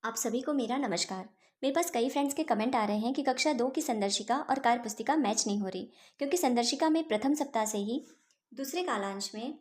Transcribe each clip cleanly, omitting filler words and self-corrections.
आप सभी को मेरा नमस्कार। मेरे पास कई फ्रेंड्स के कमेंट आ रहे हैं कि कक्षा 2 की संदर्शिका और कार्य पुस्तिका मैच नहीं हो रही, क्योंकि संदर्शिका में प्रथम सप्ताह से ही दूसरे कालांश में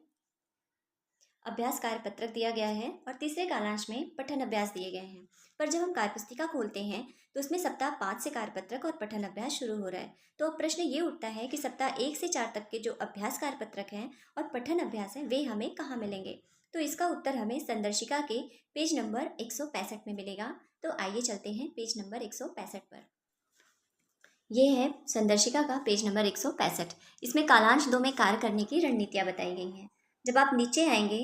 अभ्यास कार्य पत्रक दिया गया है और तीसरे कालांश में पठन अभ्यास दिए गए हैं। पर जब हम कार्य पुस्तिका खोलते हैं तो उसमें सप्ताह 5 से कार्य पत्रक और पठन अभ्यास शुरू हो रहा है। तो अब प्रश्न ये उठता है कि सप्ताह 1 से 4 तक के जो अभ्यास कार्य पत्रक हैं और पठन अभ्यास हैं वे हमें कहाँ मिलेंगे। तो इसका उत्तर हमें संदर्शिका के पेज नंबर 165 में मिलेगा। तो आइए चलते हैं पेज नंबर 165 पर। यह है संदर्शिका का पेज नंबर 165। इसमें कालांश 2 में कार्य करने की रणनीतियाँ बताई गई हैं। जब आप नीचे आएंगे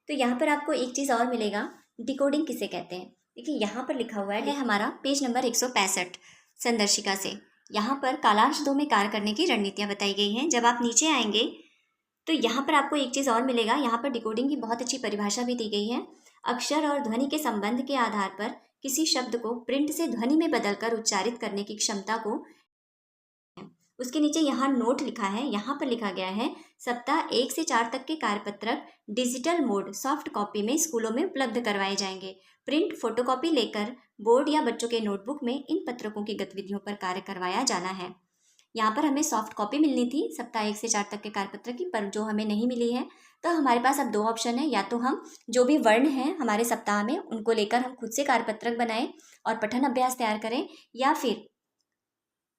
तो यहाँ पर आपको एक चीज़ और मिलेगा, डिकोडिंग किसे कहते हैं। देखिए यहाँ पर लिखा हुआ है हमारा पेज नंबर 165 संदर्शिका से। यहाँ पर कालांश 2 में कार्य करने की रणनीतियाँ बताई गई हैं। जब आप नीचे आएंगे तो यहाँ पर आपको एक चीज़ और मिलेगा। यहाँ पर डिकोडिंग की बहुत अच्छी परिभाषा भी दी गई है। अक्षर और ध्वनि के संबंध के आधार पर किसी शब्द को प्रिंट से ध्वनि में बदलकर उच्चारित करने की क्षमता को, उसके नीचे यहाँ नोट लिखा है, यहाँ पर लिखा गया है सप्ताह 1 से 4 तक के कार्यपत्रक डिजिटल मोड सॉफ्ट कॉपी में स्कूलों में उपलब्ध करवाए जाएंगे। प्रिंट फोटोकॉपी लेकर बोर्ड या बच्चों के नोटबुक में इन पत्रकों की गतिविधियों पर कार्य करवाया जाना है। यहाँ पर हमें सॉफ्ट कॉपी मिलनी थी सप्ताह 1 से 4 तक के कार्यपत्र की, पर जो हमें नहीं मिली है। तो हमारे पास अब दो ऑप्शन है, या तो हम जो भी वर्ण हैं हमारे सप्ताह में उनको लेकर हम खुद से कार्यपत्रक बनाएं और पठन अभ्यास तैयार करें, या फिर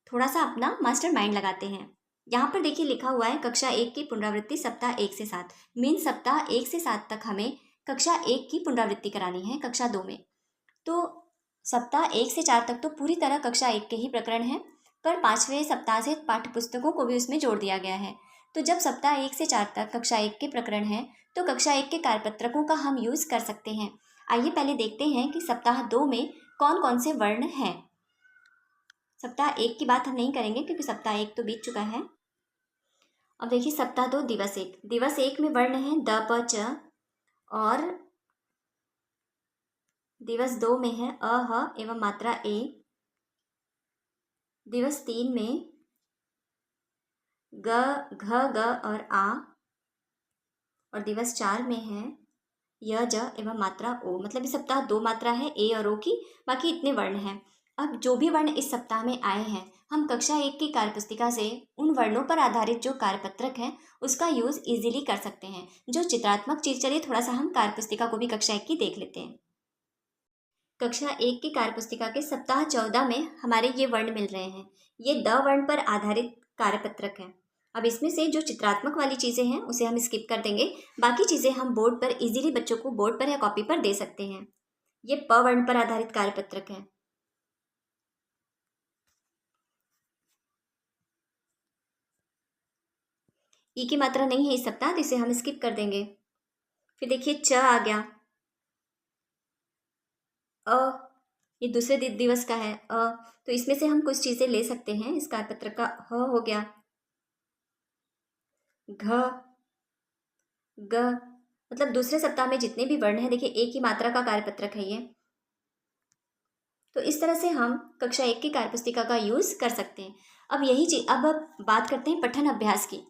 थोड़ा सा अपना मास्टर माइंड लगाते हैं। यहाँ पर देखिए लिखा हुआ है कक्षा 1 की पुनरावृत्ति सप्ताह 1 से 7। मीन सप्ताह 1 से 7 तक हमें कक्षा 1 की पुनरावृत्ति करानी है कक्षा 2 में। तो सप्ताह 1 से 4 तक तो पूरी तरह कक्षा 1 के ही प्रकरण हैं, पर 5वें सप्ताह से पाठ्य पुस्तकों को भी उसमें जोड़ दिया गया है। तो जब सप्ताह 1 से 4 तक कक्षा 1 के प्रकरण हैं तो कक्षा 1 के कार्यपत्रकों का हम यूज़ कर सकते हैं। आइए पहले देखते हैं कि सप्ताह 2 में कौन कौन से वर्ण हैं। सप्ताह 1 की बात हम नहीं करेंगे क्योंकि सप्ताह 1 तो बीत चुका है। अब देखिए सप्ताह 2 दिवस 1। दिवस 1 में वर्ण है द प च, और दिवस 2 में है अ ह एवं मात्रा ए। दिवस 3 में ग घ ग और आ, और दिवस 4 में है य ज एवं मात्रा ओ। मतलब इस सप्ताह 2 मात्रा है ए और ओ की, बाकी इतने वर्ण हैं। अब जो भी वर्ण इस सप्ताह में आए हैं हम कक्षा 1 की कार्यपुस्तिका से उन वर्णों पर आधारित जो कार्यपत्रक है उसका यूज़ इजीली कर सकते हैं। जो चित्रात्मक चीज़, चलिए थोड़ा सा हम कार्यपुस्तिका को भी कक्षा 1 की देख लेते हैं। कक्षा 1 की कार्यपुस्तिका के सप्ताह 14 में हमारे ये वर्ण मिल रहे हैं। ये द वर्ण पर आधारित कार्यपत्रक है। अब इसमें से जो चित्रात्मक वाली चीज़ें हैं उसे हम स्किप कर देंगे, बाकी चीज़ें हम बोर्ड पर इजीली बच्चों को बोर्ड पर या कॉपी पर दे सकते हैं। ये प वर्ण पर आधारित कार्यपत्रक है। ई की मात्रा नहीं है इस सप्ताह, तो इसे हम स्किप कर देंगे। फिर देखिए च आ गया, अ ये दूसरे दिवस का है अ, तो इसमें से हम कुछ चीज़ें ले सकते हैं। इस कार्यपत्रक का ह हो गया, घ ग, मतलब दूसरे सप्ताह में जितने भी वर्ण हैं, देखिए एक ही मात्रा का कार्यपत्रक है ये। तो इस तरह से हम कक्षा 1 की कार्यपुस्तिका का यूज़ कर सकते हैं। अब यही चीज, अब बात करते हैं पठन अभ्यास की।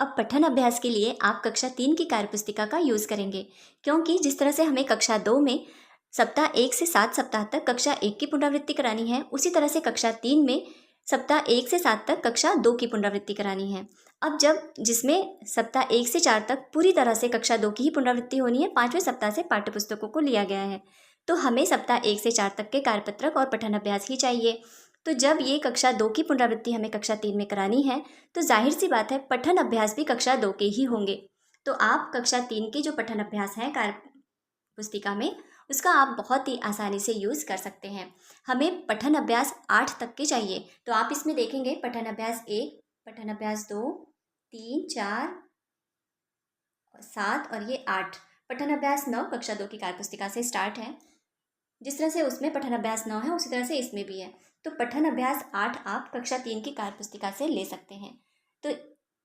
अब पठन अभ्यास के लिए आप कक्षा 3 की कार्यपुस्तिका का यूज़ करेंगे, क्योंकि जिस तरह से हमें कक्षा 2 में सप्ताह 1 से 7 सप्ताह तक कक्षा 1 की पुनरावृत्ति करानी है, उसी तरह से कक्षा 3 में सप्ताह 1 से 7 तक कक्षा 2 की पुनरावृत्ति करानी है। अब जब जिसमें सप्ताह 1 से 4 तक पूरी तरह से कक्षा 2 की ही पुनरावृत्ति होनी है, 5वें सप्ताह से पाठ्यपुस्तकों को लिया गया है, तो हमें सप्ताह 1 से 4 तक के कार्यपत्रक और पठन अभ्यास ही चाहिए। तो जब ये कक्षा 2 की पुनरावृत्ति हमें कक्षा 3 में करानी है, तो जाहिर सी बात है पठन अभ्यास भी कक्षा 2 के ही होंगे। तो आप कक्षा 3 के जो पठन अभ्यास है कार्य पुस्तिका में, उसका आप बहुत ही आसानी से यूज़ कर सकते हैं। हमें पठन अभ्यास 8 तक के चाहिए, तो आप इसमें देखेंगे पठन अभ्यास 1, पठन अभ्यास 2, 3, 4, 7 और ये 8। पठन अभ्यास 9 कक्षा 2 की कार्यपुस्तिका से स्टार्ट है। जिस तरह से उसमें पठन अभ्यास 9 है उसी तरह से इसमें भी है। तो पठन अभ्यास 8 आप कक्षा 3 की कार्यपुस्तिका से ले सकते हैं। तो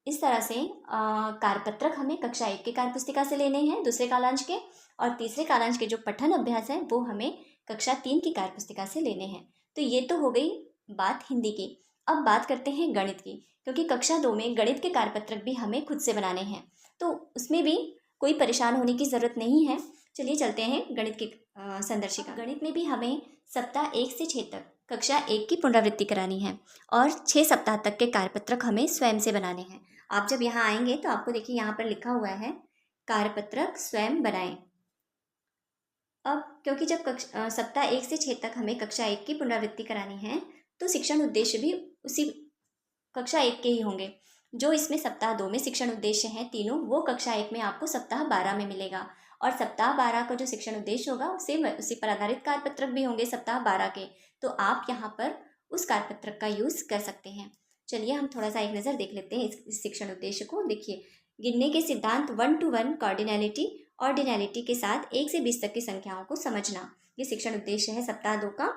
इस तरह से कार्यपत्रक हमें कक्षा 1 की कार्यपुस्तिका से लेने हैं दूसरे कालांश के, और तीसरे कालांश के जो पठन अभ्यास हैं वो हमें कक्षा 3 की कार्यपुस्तिका से लेने हैं। तो ये तो हो गई बात हिंदी की। अब बात करते हैं गणित की, क्योंकि कक्षा 2 में गणित के कार्यपत्रक भी हमें खुद से बनाने हैं। तो उसमें भी कोई परेशान होने की ज़रूरत नहीं है। चलिए चलते हैं गणित की संदर्शिका। गणित में भी हमें सप्ताह 1 से 6 तक कक्षा 1 की पुनरावृत्ति करानी है और 6 सप्ताह तक के कार्यपत्रक हमें स्वयं से बनाने हैं। आप जब यहाँ आएंगे तो आपको देखिए यहाँ पर लिखा हुआ है कार्यपत्रक स्वयं बनाएं। अब क्योंकि जब सप्ताह 1 से 6 तक हमें कक्षा 1 की पुनरावृत्ति करानी है तो शिक्षण उद्देश्य भी उसी कक्षा 1 के ही होंगे। जो इसमें सप्ताह 2 में शिक्षण उद्देश्य हैं तीनों, वो कक्षा 1 में आपको सप्ताह 12 में मिलेगा। और सप्ताह 12 का जो शिक्षण उद्देश्य होगा उसी पर आधारित कार्यपत्रक भी होंगे सप्ताह 12 के। तो आप यहाँ पर उस कार्यपत्रक का यूज़ कर सकते हैं। चलिए हम थोड़ा सा एक नज़र देख लेते हैं इस शिक्षण उद्देश्य को। देखिए, गिनने के सिद्धांत 1 to 1 कार्डिनैलिटी ऑर्डिनैलिटी के साथ 1 से 20 तक की संख्याओं को समझना, ये शिक्षण उद्देश्य है सप्ताह 2 का।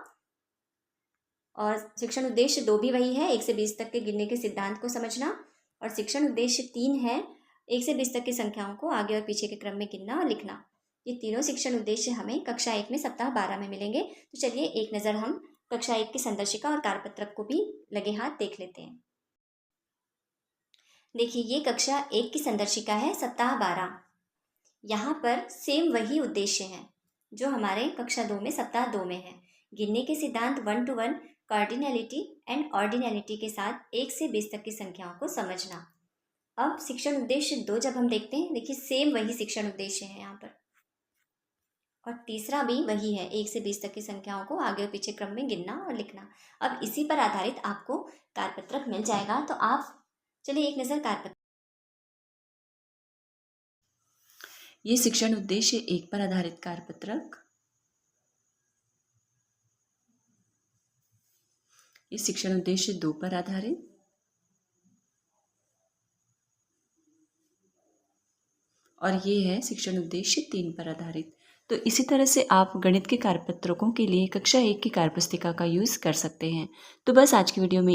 और शिक्षण उद्देश्य 2 भी वही है, 1 से 20 तक के गिनने के सिद्धांत को समझना। और शिक्षण उद्देश्य 3 है 1 से 20 तक की संख्याओं को आगे और पीछे के क्रम में गिनना और लिखना। ये तीनों शिक्षण उद्देश्य हमें कक्षा 1 में सप्ताह 12 में मिलेंगे। तो चलिए एक नज़र हम कक्षा 1 की संदर्शिका और कार्यपत्रक को भी लगे हाथ देख लेते हैं। देखिए, ये कक्षा 1 की संदर्शिका है सप्ताह 12। यहाँ पर सेम वही उद्देश्य हैं जो हमारे कक्षा 2 में सप्ताह 2 में है। गिनने के सिद्धांत 1 to 1 कार्डिनैलिटी एंड ऑर्डिनैलिटी के साथ 1 से 20 तक की संख्याओं को समझना। अब शिक्षण उद्देश्य 2 जब हम देखते हैं, देखिए सेम वही शिक्षण उद्देश्य है यहाँ पर। और तीसरा भी वही है, 1 से 20 तक की संख्याओं को आगे और पीछे क्रम में गिनना और लिखना। अब इसी पर आधारित आपको कार्यपत्रक मिल जाएगा। तो आप चलिए एक नज़र कार्यपत्रक। ये शिक्षण उद्देश्य 1 पर आधारित कार्यपत्रक, ये शिक्षण उद्देश्य 2 पर आधारित, और ये है शिक्षण उद्देश्य 3 पर आधारित। तो इसी तरह से आप गणित के कार्यपत्रकों के लिए कक्षा 1 की कार्यपुस्तिका का यूज़ कर सकते हैं। तो बस आज की वीडियो में